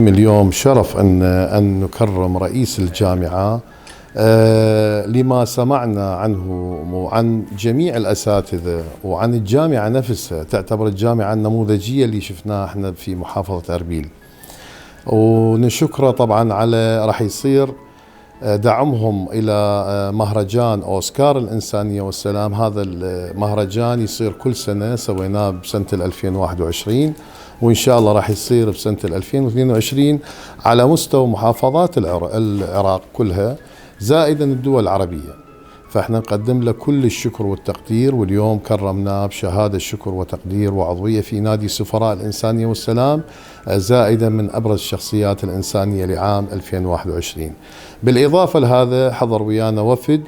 اليوم شرف أن نكرم رئيس الجامعة لما سمعنا عنه وعن جميع الأساتذة وعن الجامعة نفسها. تعتبر الجامعة النموذجية اللي شفناها احنا في محافظة أربيل، ونشكره طبعا على راح يصير دعمهم إلى مهرجان أوسكار الإنسانية والسلام. هذا المهرجان يصير كل سنة، سويناه بسنة 2021 وإن شاء الله راح يصير بسنة 2022 على مستوى محافظات العراق كلها زائدا الدول العربية. فاحنا نقدم له كل الشكر والتقدير، واليوم كرمناه بشهادة شكر وتقدير وعضوية في نادي سفراء الإنسانية والسلام، زائدا من أبرز الشخصيات الإنسانية لعام 2021. بالإضافة لهذا حضر ويانا وفد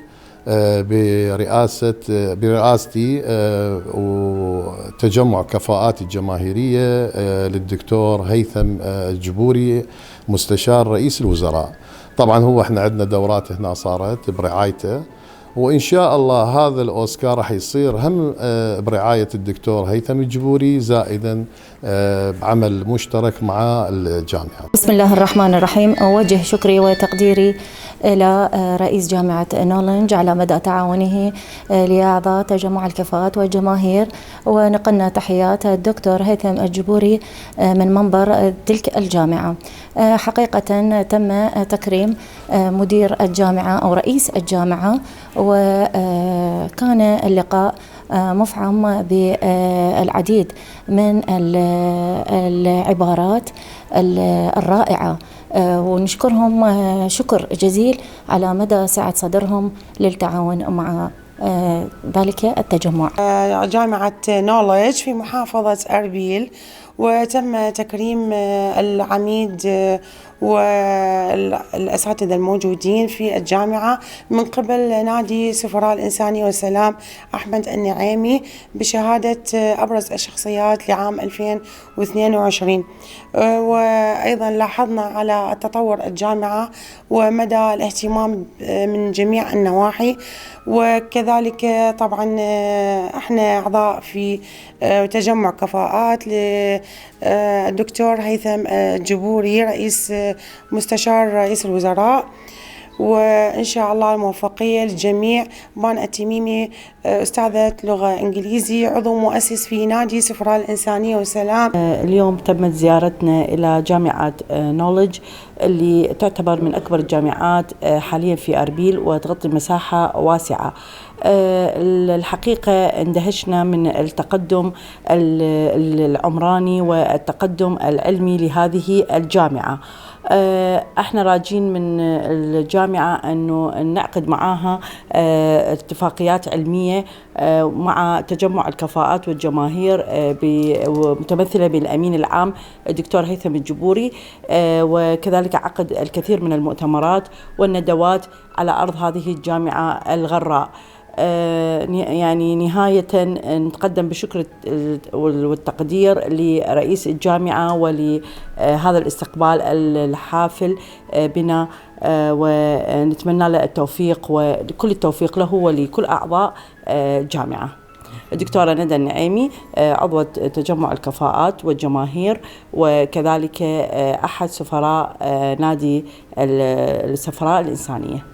برئاستي وتجمع كفاءات الجماهيرية للدكتور هيثم الجبوري مستشار رئيس الوزراء. طبعا هو احنا عندنا دورات هنا صارت برعايته، وإن شاء الله هذا الأوسكار راح يصير هم برعاية الدكتور هيثم الجبوري زائدا بعمل مشترك مع الجامعة. بسم الله الرحمن الرحيم. أوجه شكري وتقديري إلى رئيس جامعة نولنج على مدى تعاونه لأعضاء تجمع الكفاءات والجماهير، ونقلنا تحيات الدكتور هيثم الجبوري من منبر تلك الجامعة. حقيقة تم تكريم مدير الجامعة أو رئيس الجامعة، وكان اللقاء مفعم بالعديد من العبارات الرائعة، ونشكرهم شكر جزيل على مدى سعة صدرهم للتعاون مع ذلك التجمع. جامعة نولج في محافظة أربيل، وتم تكريم العميد والأساتذة الموجودين في الجامعة من قبل نادي سفراء الإنسانية والسلام أحمد النعيمي بشهادة أبرز الشخصيات لعام 2022. وأيضا لاحظنا على تطور الجامعة ومدى الاهتمام من جميع النواحي، وكذلك طبعا احنا أعضاء في تجمع كفاءات للدكتور هيثم الجبوري رئيس مستشار رئيس الوزراء، وإن شاء الله الموفقية للجميع. بان التميمي أستاذة لغة إنجليزي، عضو مؤسس في نادي سفراء الإنسانية والسلام. اليوم تمت زيارتنا إلى جامعة نولج اللي تعتبر من أكبر الجامعات حاليا في أربيل وتغطي مساحة واسعة. الحقيقة اندهشنا من التقدم العمراني والتقدم العلمي لهذه الجامعة. احنا راجين من الجامعة انه نعقد معاها اتفاقيات علمية مع تجمع الكفاءات والجماهير متمثلة بالامين العام الدكتور هيثم الجبوري، وكذلك عقد الكثير من المؤتمرات والندوات على ارض هذه الجامعة الغراء. يعني نهاية نتقدم بشكر والتقدير لرئيس الجامعة ولهذا الاستقبال الحافل بنا، ونتمنى له التوفيق وكل التوفيق له ولكل أعضاء الجامعة. الدكتورة ندى النعيمي عضوة تجمع الكفاءات والجماهير، وكذلك أحد سفراء نادي السفراء الإنسانية.